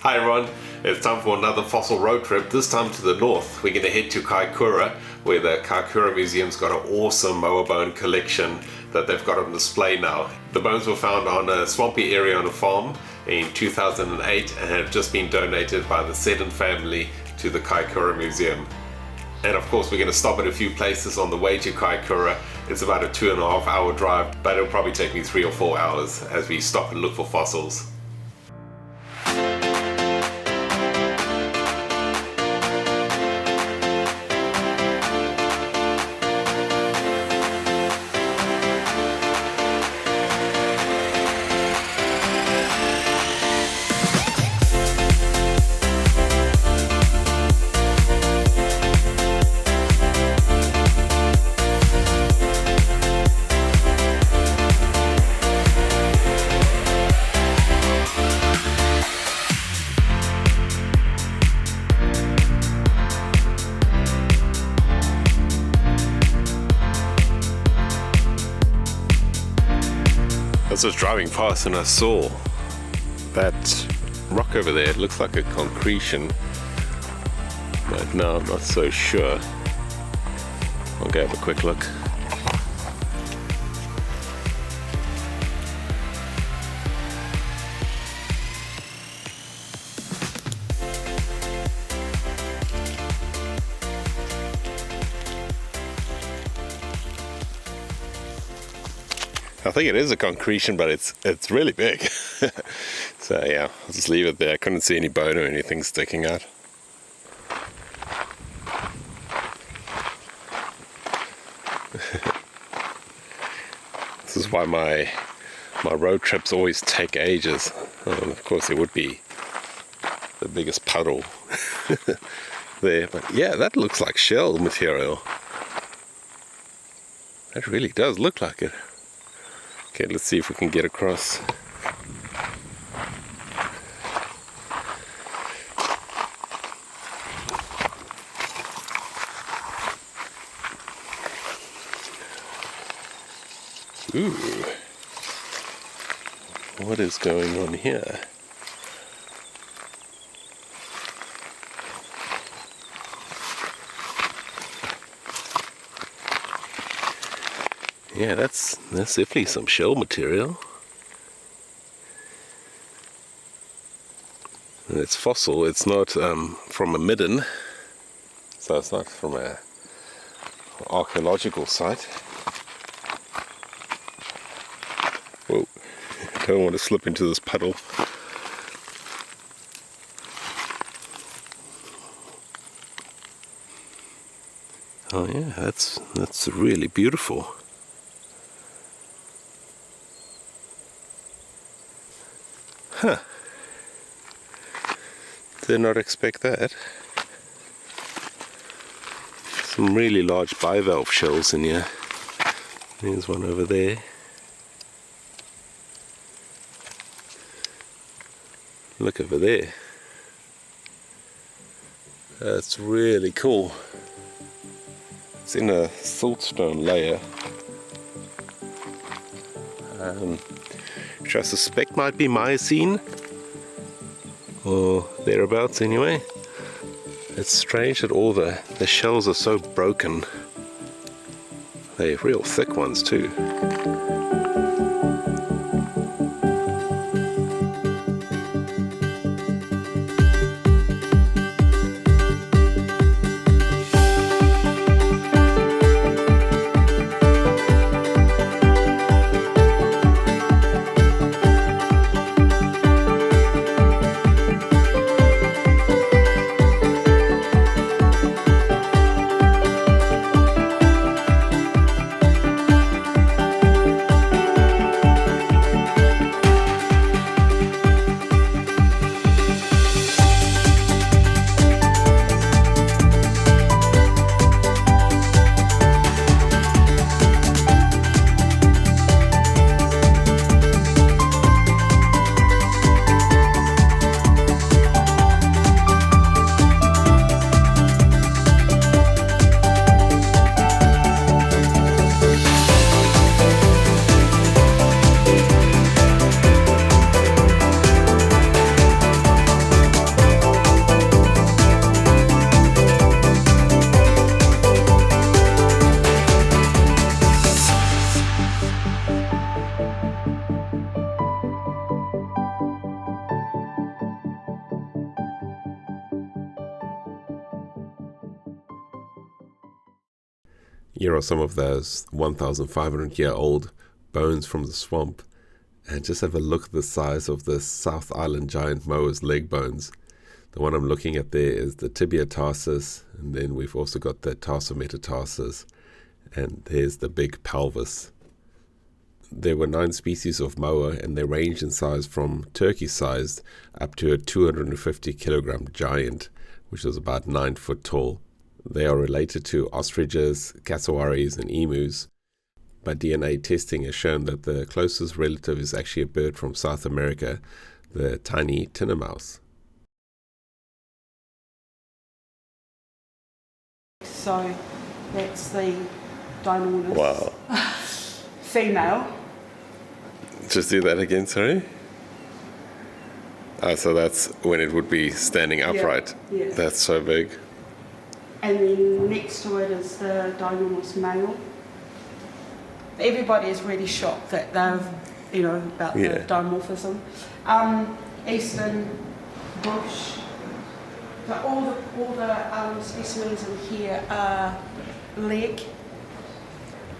Hi Ron, it's time for another fossil road trip, this time to the north. We're going to head to Kaikōura, where the Kaikōura Museum's got an awesome moa bone collection that they've got on display now. The bones were found on a swampy area on a farm in 2008 and have just been donated by the Seddon family to the Kaikōura Museum. And of course we're going to stop at a few places on the way to Kaikōura. It's about a 2.5 hour drive, but it'll probably take me 3 or 4 hours as we stop and look for fossils. I was just driving past and I saw that rock over there. It looks like a concretion, but no, I'm not so sure. I'll go have a quick look. I think it is a concretion, but it's really big. So yeah, I'll just leave it there. I couldn't see any bone or anything sticking out. This is why my road trips always take ages. Of course there would be the biggest puddle there, but yeah, that looks like shell material. That really does look like it. Okay, let's see if we can get across. Ooh. What is going on here? Yeah, that's definitely some shell material. And it's fossil, it's not from a midden, so it's not from an archaeological site. Whoa, I don't want to slip into this puddle. Oh yeah, that's really beautiful. Huh. Did not expect that. Some really large bivalve shells in here. There's one over there. Look over there. That's really cool. It's in a siltstone layer. Which I suspect might be Miocene, or thereabouts anyway. It's strange that all the shells are so broken. They're real thick ones too. Here are some of those 1,500-year-old bones from the swamp. And just have a look at the size of the South Island giant moa's leg bones. The one I'm looking at there is the tibia tarsus, and then we've also got the tarsometatarsus, and there's the big pelvis. There were 9 species of moa, and they range in size from turkey-sized up to a 250-kilogram giant, which is about 9 foot tall. They are related to ostriches, cassowaries, and emus, but DNA testing has shown that the closest relative is actually a bird from South America, the tiny tinamous. So that's the dinornis. Wow. Female. Just do that again, sorry? So that's when it would be standing upright. Yeah. That's so big. And then next to it is the dinornis male. Everybody is really shocked that they've, about the dimorphism. Eastern bush. But all the specimens in here are leg.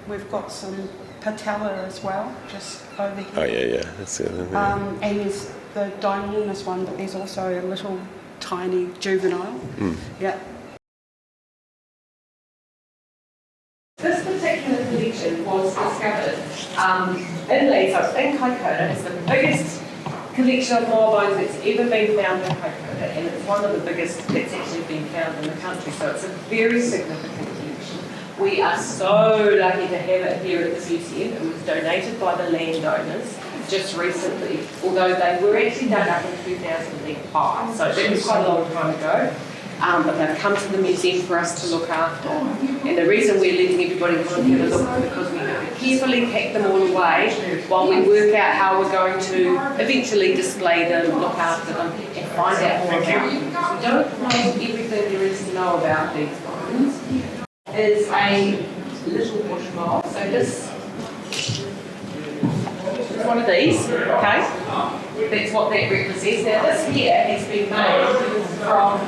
We've got some patella as well, just over here. Oh yeah. That's it. And there's the dinornis one, but there's also a little tiny juvenile. Yeah. This particular collection was discovered in Lezo, in Kaikōura. It's the biggest collection of moa bones that's ever been found in Kaikōura, and it's one of the biggest that's actually been found in the country, so it's a very significant collection. We are so lucky to have it here at this museum. It was donated by the landowners just recently, although they were actually done up in 2005, so that was quite a long time ago. But they've come to the museum for us to look after. And the reason we're letting everybody come and have a look is because we have to carefully pack them all away while we work out how we're going to eventually display them, look after them, and find out more about them. We don't know everything there is to know about these bones. Is a little bush moa. So this is one of these, okay? That's what that represents. Now this here has been made from...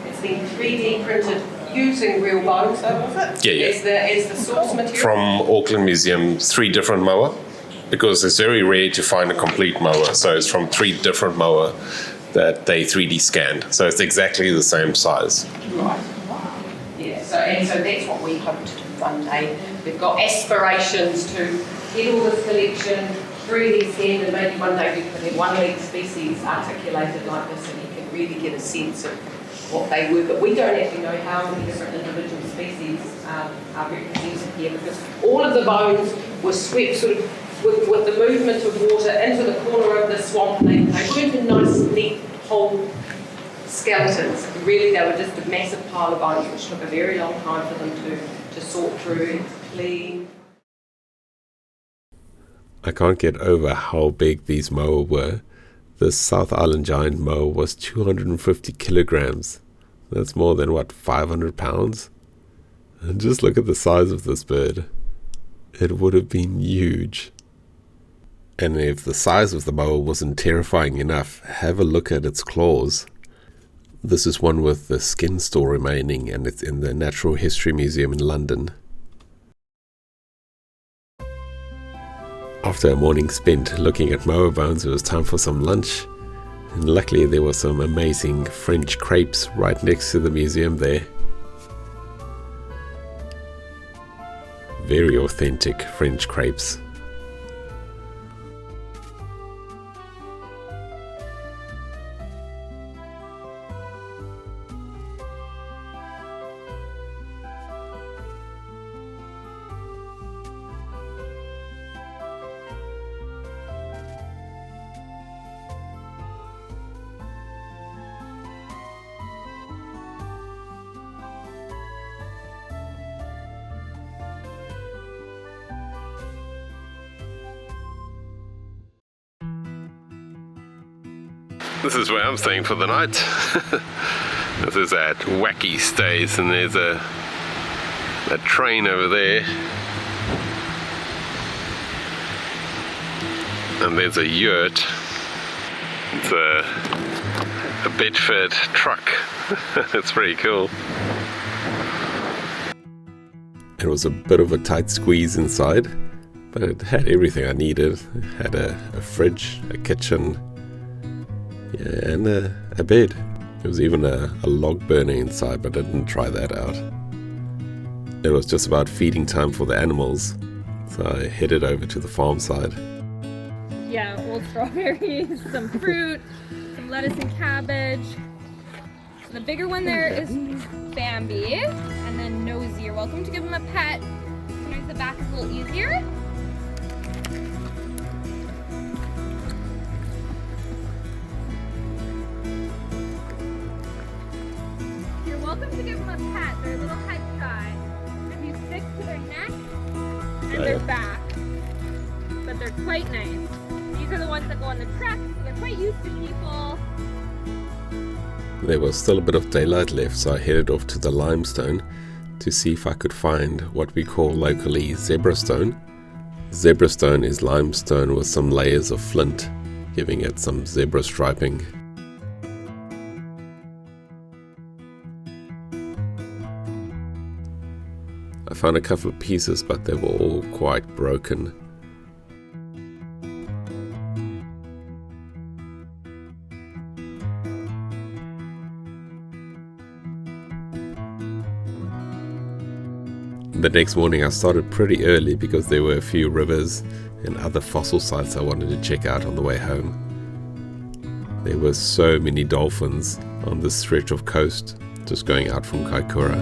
It's been 3D printed using real bones, though, was it? Yeah. As the source material? From Auckland Museum, 3 different moa, because it's very rare to find a complete moa. So it's from 3 different moa that they 3D scanned. So it's exactly the same size. Right. Yeah, so that's what we hope to do one day. We've got aspirations to get all this collection 3D scanned, and maybe one day we could have one-leg species articulated like this, and you can really get a sense of what they were, but we don't actually know how many different individual species are represented here, because all of the bones were swept sort of with the movement of water into the corner of the swamp. They weren't in nice, neat, whole skeletons. Really, they were just a massive pile of bones, which took a very long time for them to sort through and clean. I can't get over how big these moa were. The South Island giant moa was 250 kilograms. That's more than, 500 pounds? And just look at the size of this bird. It would have been huge. And if the size of the moa wasn't terrifying enough, have a look at its claws. This is one with the skin still remaining, and it's in the Natural History Museum in London. After a morning spent looking at moa bones, it was time for some lunch. And luckily there were some amazing French crepes right next to the museum there. Very authentic French crepes. This is where I'm staying for the night. This is at Wacky Stays, and there's a train over there. And there's a yurt. It's a Bedford truck. It's pretty cool. It was a bit of a tight squeeze inside, but it had everything I needed. It had a fridge, a kitchen, yeah, and a bed. There was even a log burner inside, but I didn't try that out. It was just about feeding time for the animals, so I headed over to the farm side. Yeah, old strawberries, some fruit, some lettuce and cabbage. The bigger one there is Bambi, and then Nosy. You're welcome to give him a pet. Sometimes the back is a little easier. You're welcome to give them a pet. They're a little head shy. If you stick to their neck and their back. But they're quite nice. These are the ones that go on the tracks. They're quite used to people. There was still a bit of daylight left, so I headed off to the limestone to see if I could find what we call locally zebra stone. Zebra stone is limestone with some layers of flint, giving it some zebra striping. I found a couple of pieces, but they were all quite broken. The next morning I started pretty early because there were a few rivers and other fossil sites I wanted to check out on the way home. There were so many dolphins on this stretch of coast just going out from Kaikōura.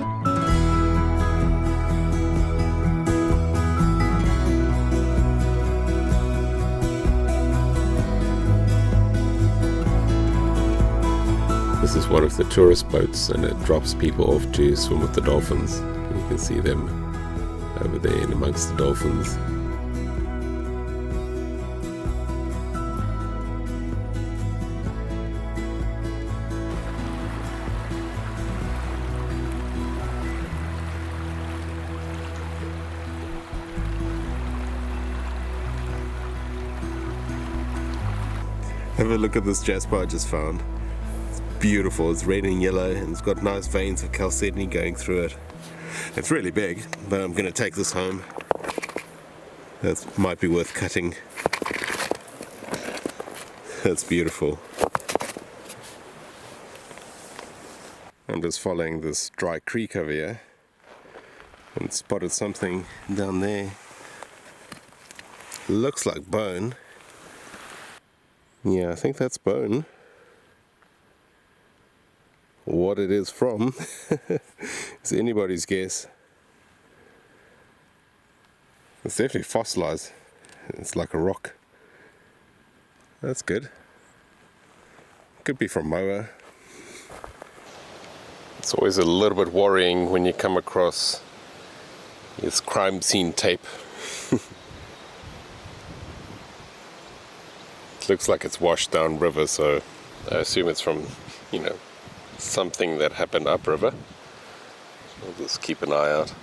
This is one of the tourist boats, and it drops people off to swim with the dolphins. You can see them over there in amongst the dolphins. Have a look at this jasper I just found. It's beautiful, it's red and yellow, and it's got nice veins of chalcedony going through it. It's really big, but I'm going to take this home. That might be worth cutting. That's beautiful. I'm just following this dry creek over here and spotted something down there. Looks like bone. Yeah, I think that's bone. What it is from is anybody's guess. It's definitely fossilized. It's like a rock. That's good. Could be from Moa. It's always a little bit worrying when you come across this crime scene tape. It looks like it's washed down river, so I assume it's from, something that happened upriver. We'll just keep an eye out.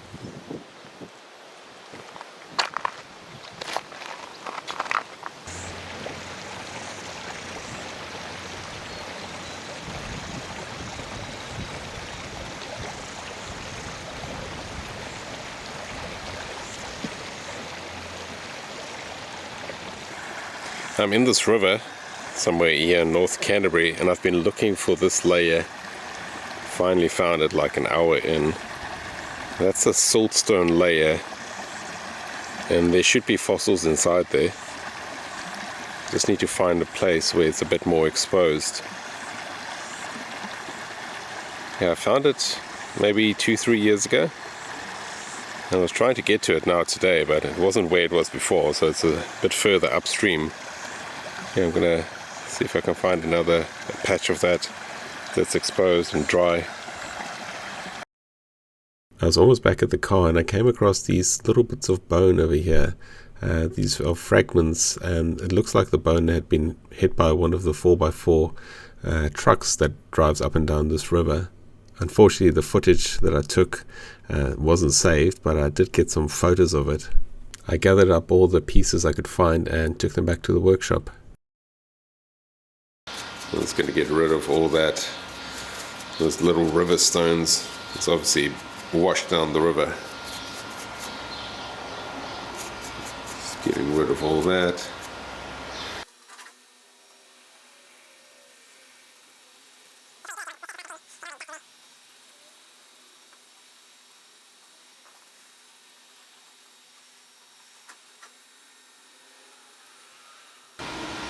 I'm in this river somewhere here in North Canterbury, and I've been looking for this layer. Finally found it like an hour in. That's a siltstone layer, and there should be fossils inside there. Just need to find a place where it's a bit more exposed. Yeah, I found it maybe 2-3 years ago. I was trying to get to it now today, but it wasn't where it was before, so it's a bit further upstream. Yeah, I'm gonna see if I can find another patch of that that's exposed and dry. I was almost back at the car and I came across these little bits of bone over here. These are fragments, and it looks like the bone had been hit by one of the 4x4 trucks that drives up and down this river. Unfortunately, the footage that I took wasn't saved, but I did get some photos of it. I gathered up all the pieces I could find and took them back to the workshop. I'm just going to get rid of all that, those little river stones. It's obviously washed down the river. Getting rid of all that.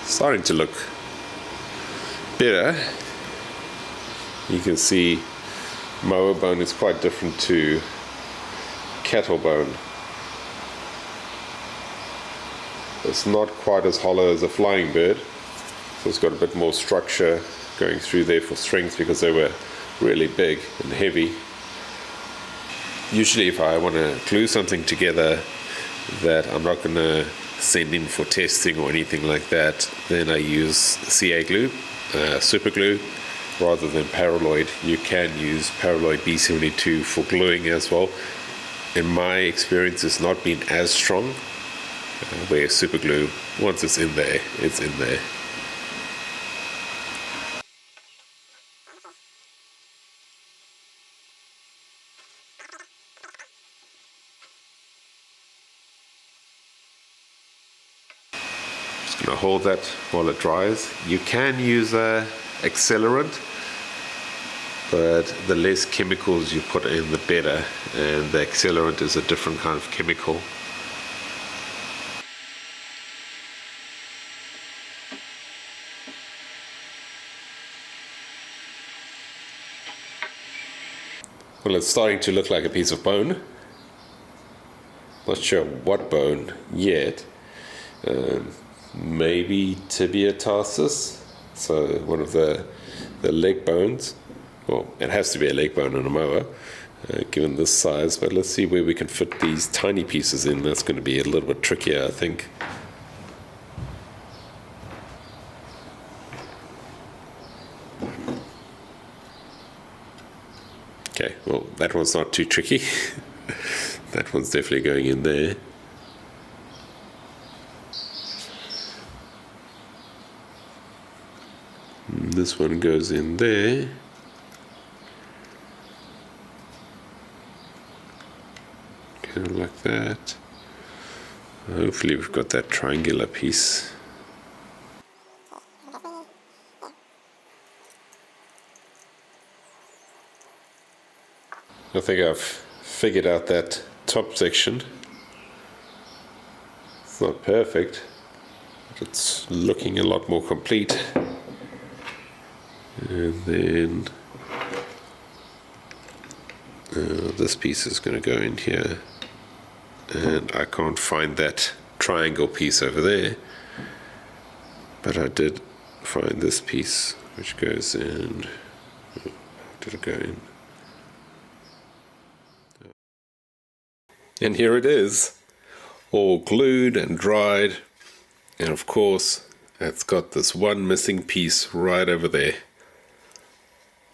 Starting to look better. You can see mower bone is quite different to cattle bone. It's not quite as hollow as a flying bird, so it's got a bit more structure going through there for strength because they were really big and heavy. Usually if I want to glue something together that I'm not going to send in for testing or anything like that, then I use CA glue, super glue, rather than Paraloid. You can use Paraloid B72 for gluing as well. In my experience, it's not been as strong, where super glue, once it's in there, it's in there. Just going to hold that while it dries. You can use a accelerant, but the less chemicals you put in, the better, and the accelerant is a different kind of chemical. Well, it's starting to look like a piece of bone. Not sure what bone yet. Maybe tibia tarsus, so one of the leg bones. Well, it has to be a leg bone on a mower, given this size, but let's see where we can fit these tiny pieces in. That's going to be a little bit trickier, I think. Okay, well, that one's not too tricky. That one's definitely going in there. And this one goes in there. Kind of like that. Hopefully we've got that triangular piece. I think I've figured out that top section. It's not perfect, but it's looking a lot more complete. And then this piece is going to go in here, and I can't find that triangle piece over there, but I did find this piece which goes in. Did it go in? And here it is, all glued and dried, and of course it's got this one missing piece right over there.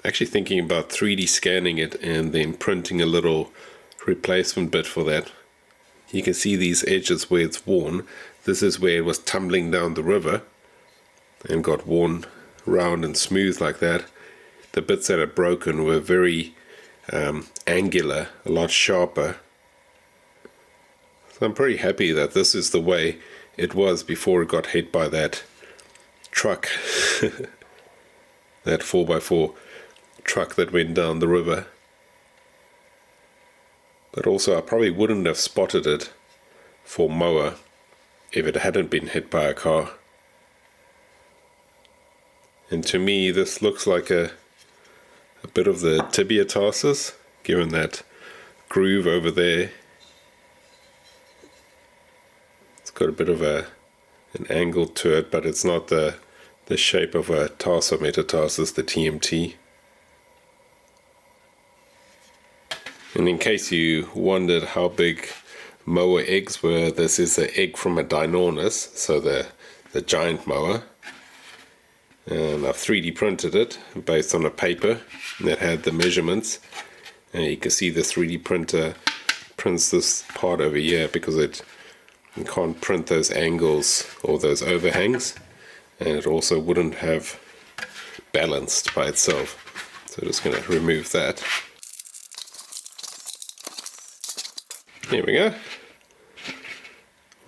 Actually thinking about 3D scanning it and then printing a little replacement bit for that. You can see these edges where it's worn. This is where it was tumbling down the river and got worn round and smooth like that. The bits that are broken were very angular, a lot sharper. So I'm pretty happy that this is the way it was before it got hit by that truck, that 4x4 truck that went down the river. But also I probably wouldn't have spotted it for mower if it hadn't been hit by a car. And to me this looks like a bit of the tibia tarsus, given that groove over there. It's got a bit of an angle to it, but it's not the shape of a tarsometatarsus, the TMT. And in case you wondered how big mower eggs were, this is an egg from a Dinornis, so the giant mower. And I've 3D printed it based on a paper that had the measurements. And you can see the 3D printer prints this part over here because it can't print those angles or those overhangs. And it also wouldn't have balanced by itself. So I'm just going to remove that. Here we go.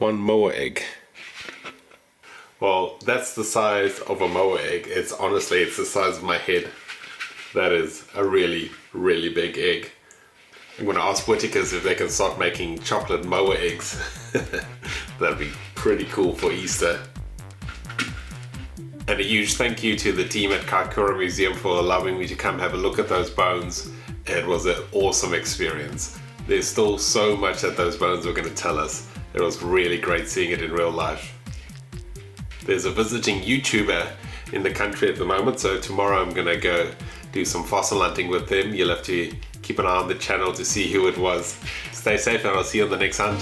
One moa egg. Well, that's the size of a moa egg. It's honestly, it's the size of my head. That is a really, really big egg. I'm going to ask Whitakers if they can start making chocolate moa eggs. That'd be pretty cool for Easter. And a huge thank you to the team at Kaikōura Museum for allowing me to come have a look at those bones. It was an awesome experience. There's still so much that those bones were going to tell us. It was really great seeing it in real life. There's a visiting YouTuber in the country at the moment, so tomorrow I'm going to go do some fossil hunting with them. You'll have to keep an eye on the channel to see who it was. Stay safe and I'll see you on the next hunt.